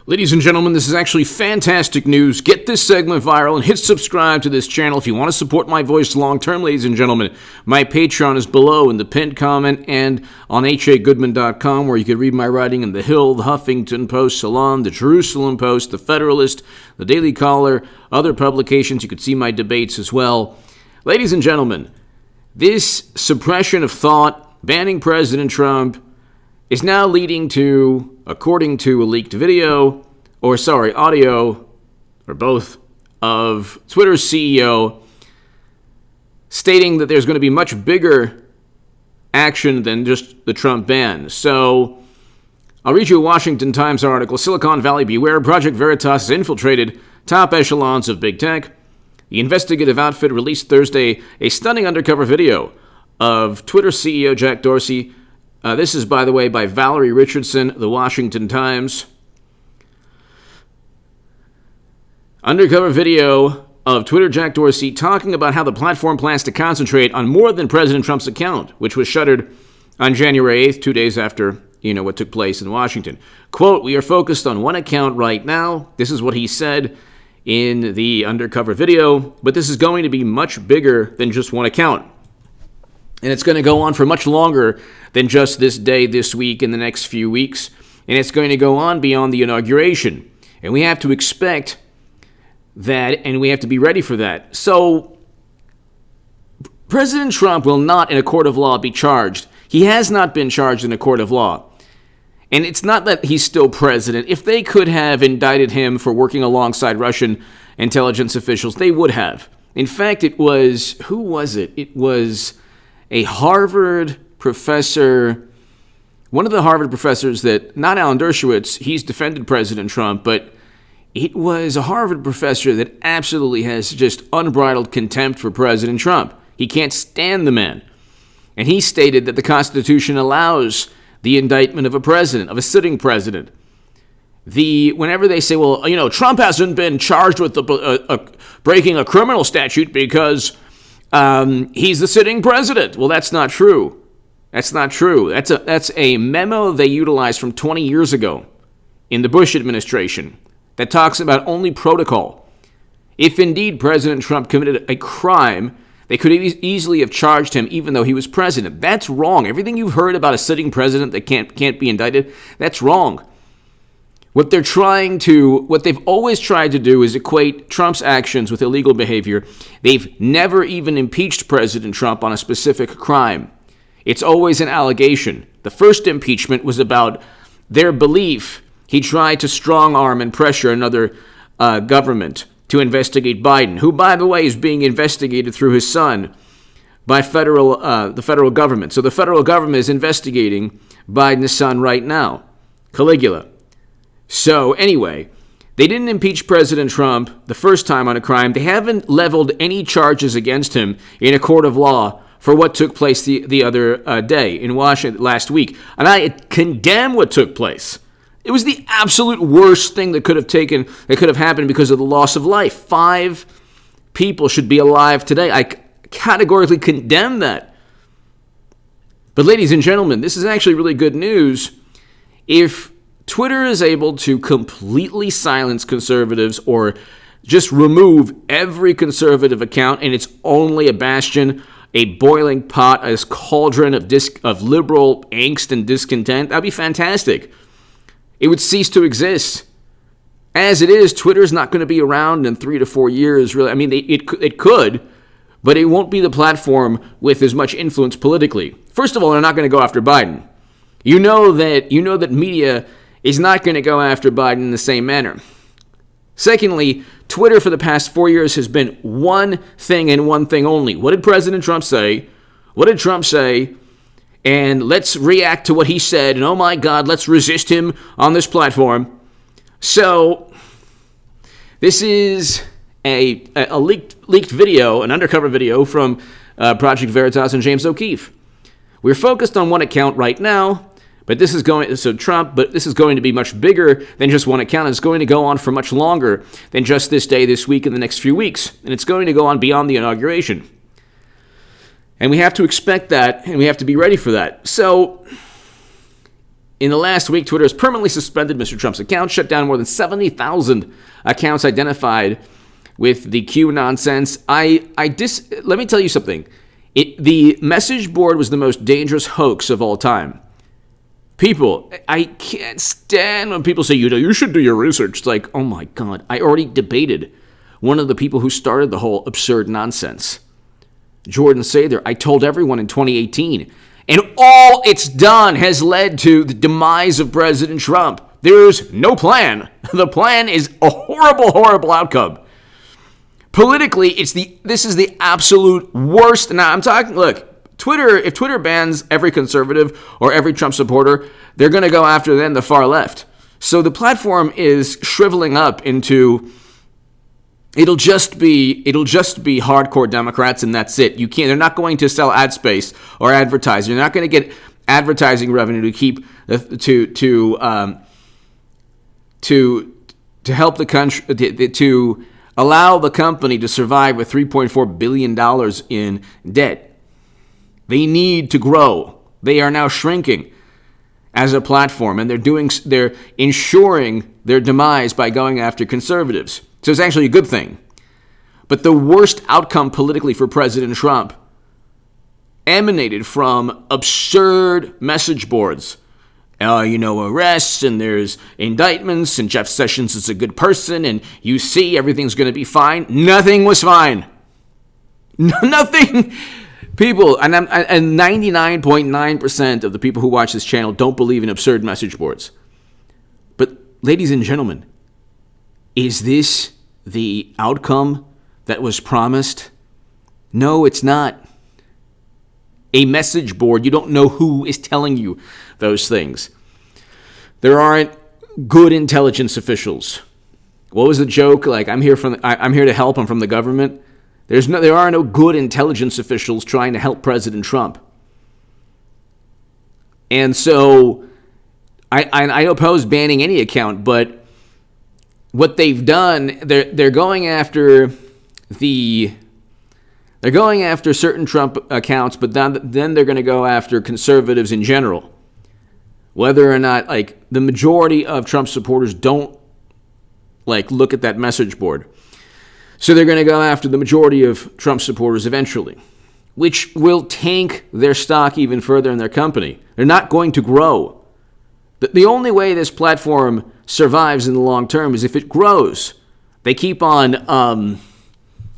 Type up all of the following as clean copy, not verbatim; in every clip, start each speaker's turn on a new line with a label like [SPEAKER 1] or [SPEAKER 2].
[SPEAKER 1] Ladies and gentlemen, this is actually fantastic news. Get this segment viral and hit subscribe to this channel if you want to support my voice long term, ladies and gentlemen. My Patreon is below in the pinned comment and on hagoodman.com, where you can read my writing in The Hill, The Huffington Post, Salon, The Jerusalem Post, The Federalist, The Daily Caller, other publications. You could see my debates as well. Ladies and gentlemen, this suppression of thought, banning President Trump, is now leading to, according to a leaked audio, or both, of Twitter's CEO stating that there's going to be much bigger action than just the Trump ban. So, I'll read you a Washington Times article. Silicon Valley beware, Project Veritas has infiltrated top echelons of big tech. The investigative outfit released Thursday a stunning undercover video of Twitter CEO Jack Dorsey. This is, by the way, by Valerie Richardson, The Washington Times. Undercover video of Twitter Jack Dorsey talking about how the platform plans to concentrate on more than President Trump's account, which was shuttered on January 8th, 2 days after, what took place in Washington. Quote, "We are focused on one account right now." This is what he said in the undercover video, but this is going to be much bigger than just one account. And it's going to go on for much longer than just this day, this week, and the next few weeks. And it's going to go on beyond the inauguration. And we have to expect that, and we have to be ready for that. So, President Trump will not, in a court of law, be charged. He has not been charged in a court of law. And it's not that he's still president. If they could have indicted him for working alongside Russian intelligence officials, they would have. In fact, who was it? It was a Harvard professor, one of the Harvard professors that, not Alan Dershowitz, he's defended President Trump, but it was a Harvard professor that absolutely has just unbridled contempt for President Trump. He can't stand the man. And he stated that the Constitution allows the indictment of a president, of a sitting president. Whenever they say, well, Trump hasn't been charged with breaking a criminal statute because he's the sitting president. Well, that's not true. That's not true. That's a memo they utilized from 20 years ago in the Bush administration that talks about only protocol. If indeed President Trump committed a crime, they could easily have charged him even though he was president. That's wrong. Everything you've heard about a sitting president that can't be indicted, that's wrong. What they've always tried to do is equate Trump's actions with illegal behavior. They've never even impeached President Trump on a specific crime. It's always an allegation. The first impeachment was about their belief he tried to strong-arm and pressure another government to investigate Biden, who, by the way, is being investigated through his son by the federal government. So the federal government is investigating Biden's son right now, Caligula. So anyway, they didn't impeach President Trump the first time on a crime. They haven't leveled any charges against him in a court of law for what took place the other day in Washington last week. And I condemn what took place. It was the absolute worst thing that could have happened because of the loss of life. 5 people should be alive today. I categorically condemn that. But ladies and gentlemen, this is actually really good news. If Twitter is able to completely silence conservatives or just remove every conservative account, and it's only a bastion, a boiling pot, a cauldron of liberal angst and discontent, that'd be fantastic. It would cease to exist. As it is, Twitter's not going to be around in 3 to 4 years, really. I mean, it could, but it won't be the platform with as much influence politically. First of all, they're not going to go after Biden. You know that media is not going to go after Biden in the same manner. Secondly, Twitter for the past 4 years has been one thing and one thing only. What did President Trump say? What did Trump say? And let's react to what he said. And oh my God, let's resist him on this platform. So this is a leaked video, an undercover video from Project Veritas and James O'Keefe. We're focused on one account right now. But this is going to be much bigger than just one account. It's going to go on for much longer than just this day, this week, and the next few weeks. And it's going to go on beyond the inauguration. And we have to expect that, and we have to be ready for that. So In the last week, Twitter has permanently suspended Mr. Trump's account, shut down more than 70,000 accounts identified with the Q nonsense. Let me tell you something. The message board was the most dangerous hoax of all time. People, I can't stand when people say, you should do your research. It's like, oh my God, I already debated one of the people who started the whole absurd nonsense. Jordan Sather, I told everyone in 2018, and all it's done has led to the demise of President Trump. There's no plan. The plan is a horrible, horrible outcome. Politically, this is the absolute worst. Now, I'm talking, look, Twitter, if Twitter bans every conservative or every Trump supporter, they're going to go after then the far left. So the platform is shriveling up into, it'll just be hardcore Democrats, and that's it. They're not going to sell ad space or advertising. They're not going to get advertising revenue to keep to help the country, to allow the company to survive with $3.4 billion in debt. They need to grow. They are now shrinking as a platform, and they're ensuring their demise by going after conservatives. So it's actually a good thing. But the worst outcome politically for President Trump emanated from absurd message boards. Arrests, and there's indictments, and Jeff Sessions is a good person, and you see everything's going to be fine. Nothing was fine. Nothing. People, and 99.9% of the people who watch this channel don't believe in absurd message boards. But, ladies and gentlemen, is this the outcome that was promised? No, it's not. A message board, you don't know who is telling you those things. There aren't good intelligence officials. What was the joke? Like, I'm here to help. I'm from the government. There are no good intelligence officials trying to help President Trump. And so I oppose banning any account, but what they've done, they're going after certain Trump accounts, but then they're going to go after conservatives in general. Whether or not, the majority of Trump supporters don't, look at that message board. So they're going to go after the majority of Trump supporters eventually, which will tank their stock even further in their company. They're not going to grow. The only way this platform survives in the long term is if it grows. They keep on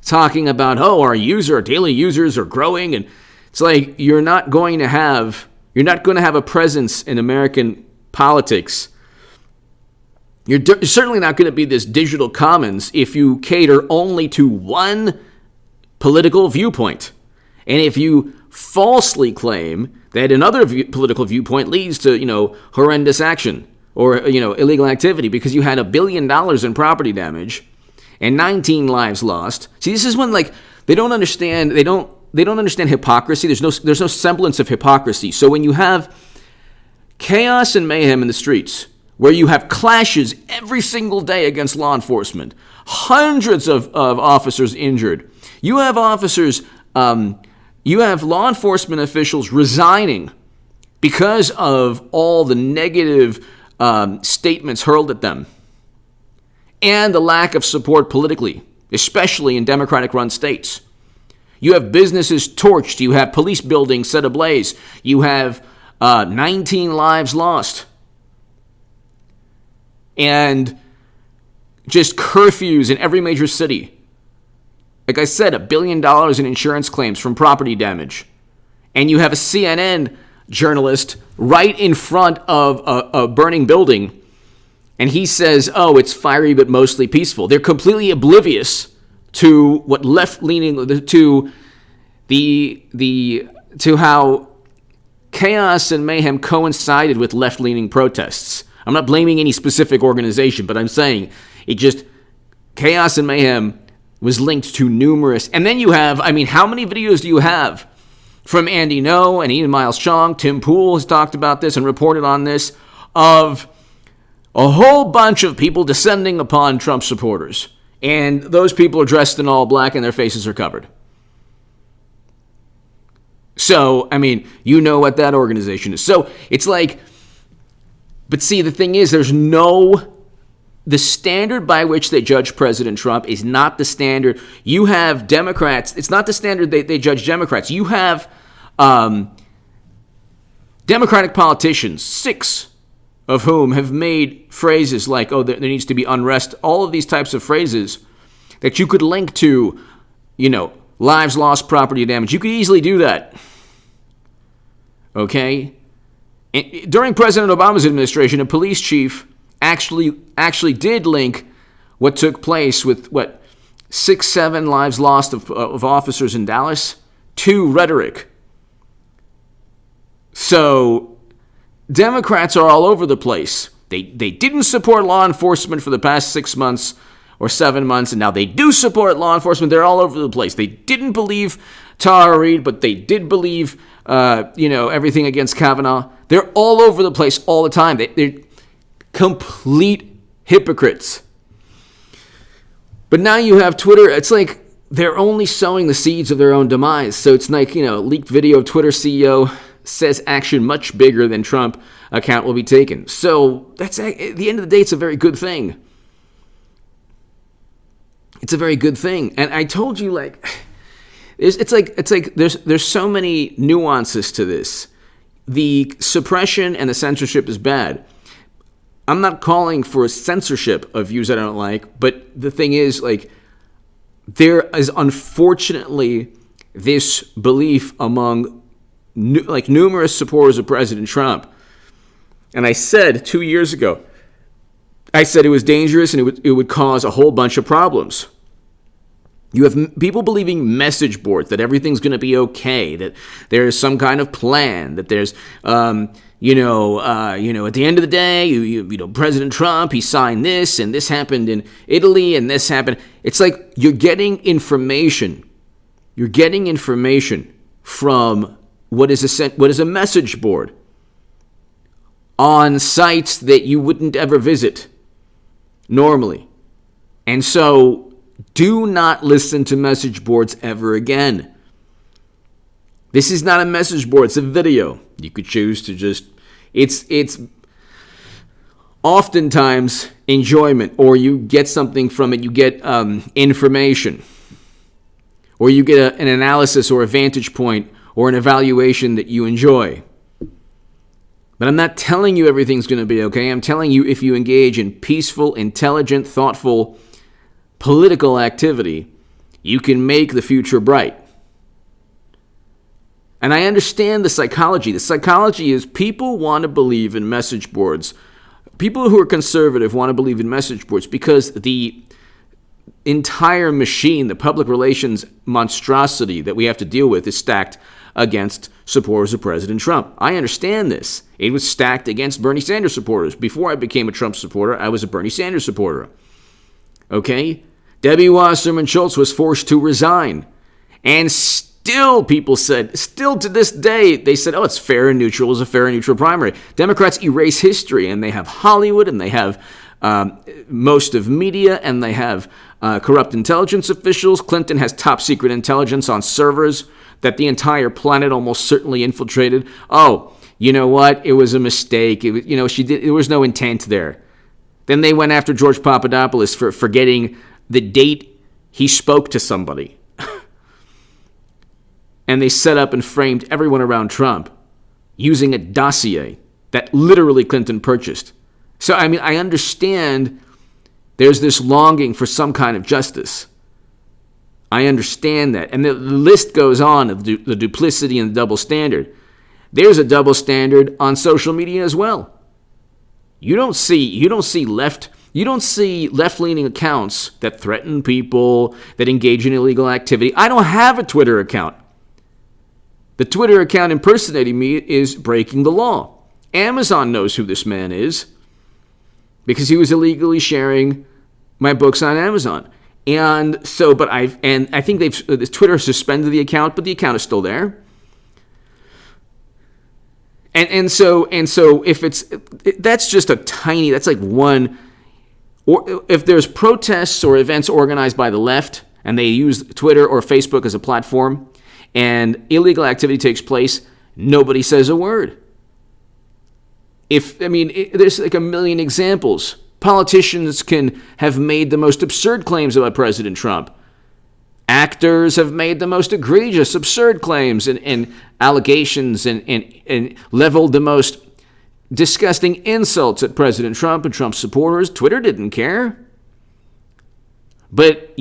[SPEAKER 1] talking about, our daily users are growing, and it's like you're not going to have a presence in American politics. You're certainly not going to be this digital commons if you cater only to one political viewpoint. And if you falsely claim that another political viewpoint leads to, horrendous action or, illegal activity because you had $1 billion in property damage and 19 lives lost. See, this is when, they don't understand hypocrisy. There's no semblance of hypocrisy. So when you have chaos and mayhem in the streets, where you have clashes every single day against law enforcement, hundreds of officers injured. You have law enforcement officials resigning because of all the negative statements hurled at them and the lack of support politically, especially in Democratic-run states. You have businesses torched. You have police buildings set ablaze. You have 19 lives lost. And just curfews in every major city. Like I said, $1 billion in insurance claims from property damage. And you have a CNN journalist right in front of a burning building, and he says, it's fiery but mostly peaceful. They're completely oblivious to what left-leaning, to how chaos and mayhem coincided with left-leaning protests. I'm not blaming any specific organization, but I'm saying chaos and mayhem was linked to numerous. And then you have, how many videos do you have from Andy Ngo and Ian Miles Chong? Tim Pool has talked about this and reported on this, of a whole bunch of people descending upon Trump supporters. And those people are dressed in all black and their faces are covered. So, you know what that organization is. So it's like, But see, the thing is, the standard by which they judge President Trump is not the standard. You have Democrats. It's not the standard they judge Democrats. You have Democratic politicians, 6 of whom have made phrases like, oh, there needs to be unrest, all of these types of phrases that you could link to, lives lost, property damage. You could easily do that. Okay? And during President Obama's administration, a police chief actually did link what took place with 6, 7 lives lost of officers in Dallas to rhetoric. So Democrats are all over the place. They didn't support law enforcement for the past 6 months or 7 months, and now they do support law enforcement. They're all over the place. They didn't believe Tara Reade, but they did believe everything against Kavanaugh. They're all over the place all the time. They're complete hypocrites. But now you have Twitter. It's like they're only sowing the seeds of their own demise. So it's like, leaked video of Twitter CEO says action much bigger than Trump account will be taken. So that's, at the end of the day, it's a very good thing. It's a very good thing. And I told you, it's like there's so many nuances to this. The suppression and the censorship is bad. I'm not calling for a censorship of views I don't like, but the thing is, there is unfortunately this belief among numerous supporters of President Trump. And I said 2 years ago, it was dangerous and it would cause a whole bunch of problems. You have people believing message boards, that everything's going to be okay, that there's some kind of plan, that there's, at the end of the day, President Trump, he signed this, and this happened in Italy, and this happened. It's like you're getting information. You're getting information from what is a message board on sites that you wouldn't ever visit normally. And so do not listen to message boards ever again. This is not a message board, it's a video. You could choose to just, it's oftentimes enjoyment, or you get something from it, you get information, or you get an analysis or a vantage point or an evaluation that you enjoy. But I'm not telling you everything's going to be okay. I'm telling you, if you engage in peaceful, intelligent, thoughtful, political activity, you can make the future bright. And I understand the psychology. The psychology is people want to believe in message boards. People who are conservative want to believe in message boards because the entire machine, the public relations monstrosity that we have to deal with, is stacked against supporters of President Trump. I understand this. It was stacked against Bernie Sanders supporters. Before I became a Trump supporter, I was a Bernie Sanders supporter. Okay? Debbie Wasserman Schultz was forced to resign. And still people said, still to this day, they said, oh, it's fair and neutral. It was a fair and neutral primary. Democrats erase history, and they have Hollywood, and they have most of media, and they have corrupt intelligence officials. Clinton has top secret intelligence on servers that the entire planet almost certainly infiltrated. Oh, you know what? It was a mistake. It was, there was no intent there. Then they went after George Papadopoulos for forgetting the date he spoke to somebody. And they set up and framed everyone around Trump using a dossier that literally Clinton purchased. So, I understand there's this longing for some kind of justice. I understand that. And the list goes on of the duplicity and the double standard. There's a double standard on social media as well. You don't see left-leaning accounts that threaten people, that engage in illegal activity. I don't have a Twitter account. The Twitter account impersonating me is breaking the law. Amazon knows who this man is because he was illegally sharing my books on Amazon. And so, I think Twitter suspended the account, but the account is still there. And so if that's just that's like one, or if there's protests or events organized by the left and they use Twitter or Facebook as a platform and illegal activity takes place, nobody says a word. There's like a million examples. Politicians can have made the most absurd claims about President Trump. Actors have made the most egregious, absurd claims and allegations and leveled the most disgusting insults at President Trump and Trump's supporters. Twitter didn't care. But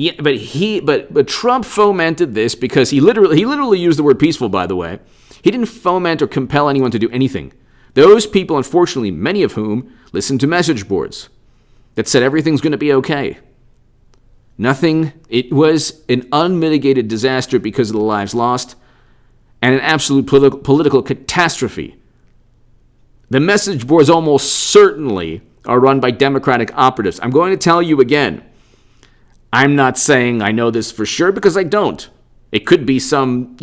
[SPEAKER 1] Trump fomented this because he literally used the word peaceful, by the way. He didn't foment or compel anyone to do anything. Those people, unfortunately, many of whom listened to message boards that said everything's going to be okay. Nothing. It was an unmitigated disaster because of the lives lost and an absolute political catastrophe. The message boards almost certainly are run by Democratic operatives. I'm going to tell you again. I'm not saying I know this for sure because I don't. It could be some,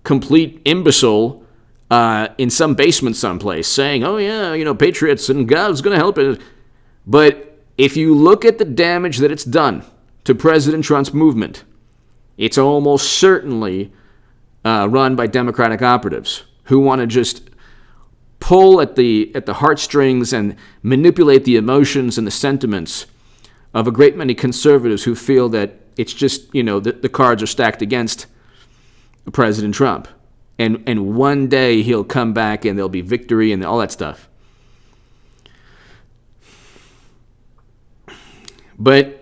[SPEAKER 1] complete imbecile in some basement someplace saying, oh yeah, patriots and God's going to help it. But if you look at the damage that it's done to President Trump's movement, it's almost certainly run by Democratic operatives who want to just pull at the heartstrings and manipulate the emotions and the sentiments of a great many conservatives who feel that it's just, the cards are stacked against President Trump. And one day he'll come back and there'll be victory and all that stuff. But,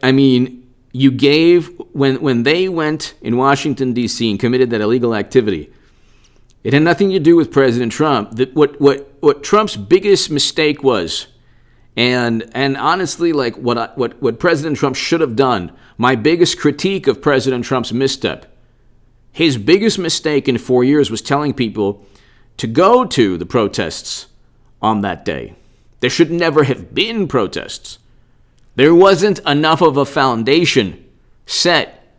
[SPEAKER 1] you gave, when they went in Washington, D.C. and committed that illegal activity, it had nothing to do with President Trump. What Trump's biggest mistake was, and honestly, like what President Trump should have done, my biggest critique of President Trump's misstep, his biggest mistake in 4 years was telling people to go to the protests on that day. There should never have been protests. There wasn't enough of a foundation set.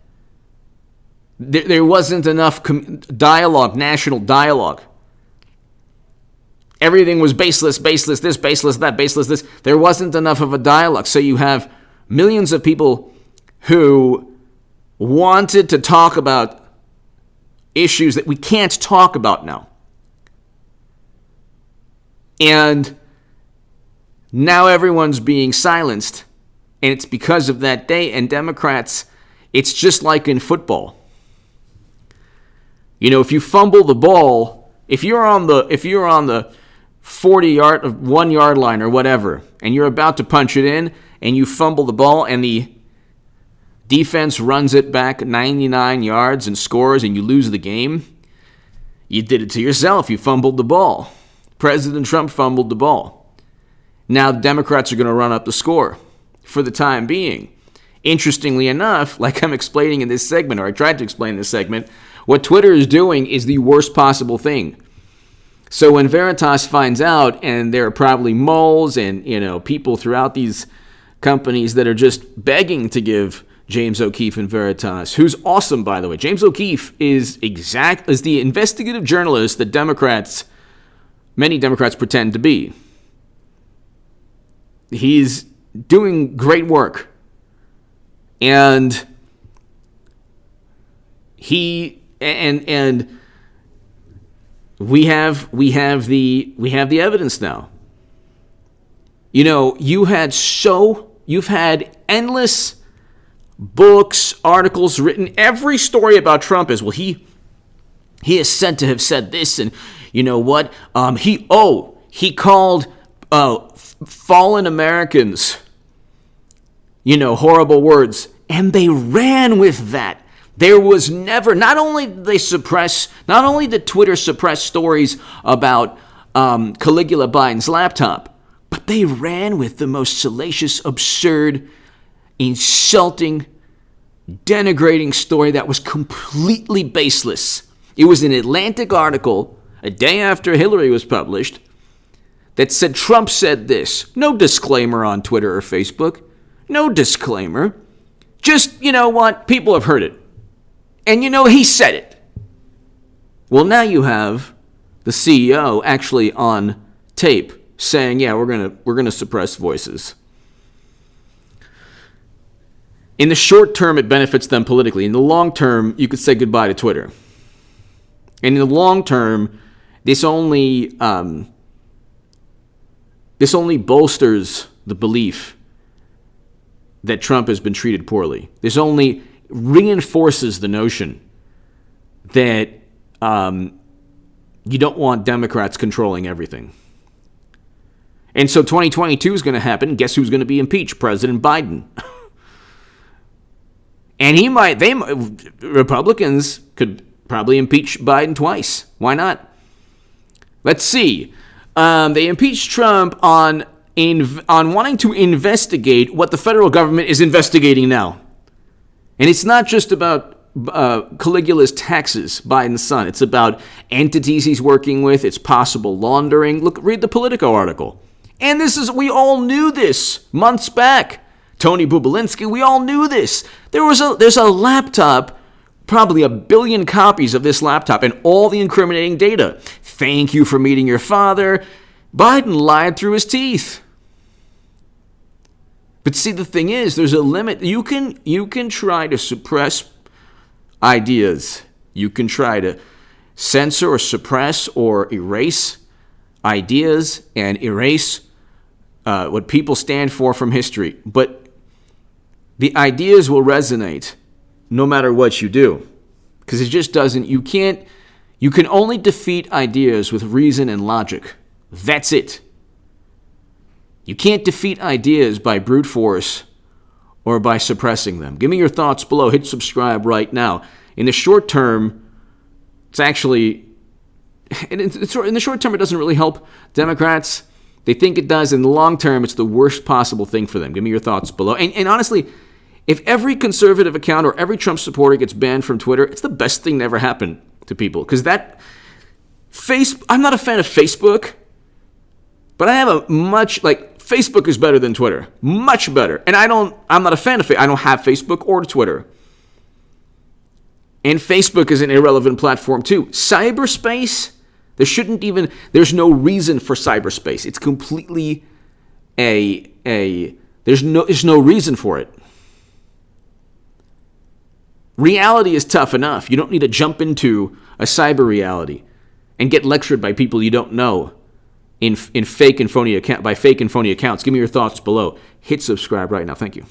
[SPEAKER 1] There wasn't enough dialogue, national dialogue. Everything was baseless this, baseless that, baseless this. There wasn't enough of a dialogue. So you have millions of people who wanted to talk about issues that we can't talk about now. And now everyone's being silenced. And it's because of that day. And Democrats, it's just like in football. If you fumble the ball, if you're on the 40-yard, 1-yard line or whatever, and you're about to punch it in, and you fumble the ball, and the defense runs it back 99 yards and scores, and you lose the game, you did it to yourself. You fumbled the ball. President Trump fumbled the ball. Now the Democrats are going to run up the score for the time being. Interestingly enough, like I'm explaining in this segment, or I tried to explain in this segment, what Twitter is doing is the worst possible thing. So when Veritas finds out, and there are probably moles and people throughout these companies that are just begging to give James O'Keefe and Veritas, who's awesome, by the way. James O'Keefe is the investigative journalist that many Democrats pretend to be. He's doing great work. And we have the evidence now. You've had endless books, articles written. Every story about Trump is, well, he is said to have said this, and you know what? He called fallen Americans, horrible words, and they ran with that. There was never, not only did Twitter suppress stories about Caligula Biden's laptop, but they ran with the most salacious, absurd, insulting, denigrating story that was completely baseless. It was an Atlantic article a day after Hillary was published that said Trump said this. No disclaimer on Twitter or Facebook. No disclaimer. Just, what? People have heard it. And he said it. Well, now you have the CEO actually on tape saying, yeah, we're gonna suppress voices. In the short term, it benefits them politically. In the long term, you could say goodbye to Twitter. And in the long term, this only This only bolsters the belief that Trump has been treated poorly. This only reinforces the notion that you don't want Democrats controlling everything. And so 2022 is going to happen. Guess who's going to be impeached? President Biden. And Republicans could probably impeach Biden twice. Why not? Let's see. They impeached Trump on wanting to investigate what the federal government is investigating now. And it's not just about Caligula's taxes, Biden's son. It's about entities he's working with. It's possible laundering. Read the Politico article. And we all knew this months back. Tony Bubalinsky, we all knew this. There's a laptop, probably 1 billion copies of this laptop and all the incriminating data. Thank you for meeting your father. Biden lied through his teeth. But see, the thing is, there's a limit. You can try to suppress ideas. You can try to censor or suppress or erase ideas and erase what people stand for from history. But the ideas will resonate no matter what you do. Because it just doesn't, you can only defeat ideas with reason and logic. That's it. You can't defeat ideas by brute force or by suppressing them. Give me your thoughts below. Hit subscribe right now. In the short term, it's actually, in the short term, it doesn't really help Democrats. They think it does. In the long term, it's the worst possible thing for them. Give me your thoughts below. And honestly, if every conservative account or every Trump supporter gets banned from Twitter, it's the best thing that ever happened to people. Because I'm not a fan of Facebook, but I have Facebook is better than Twitter. Much better. And I'm not a fan of it. I don't have Facebook or Twitter. And Facebook is an irrelevant platform too. Cyberspace, there's no reason for cyberspace. It's completely there's no reason for it. Reality is tough enough. You don't need to jump into a cyber reality and get lectured by people you don't know by fake and phony accounts. Give me your thoughts below. Hit subscribe right now. Thank you.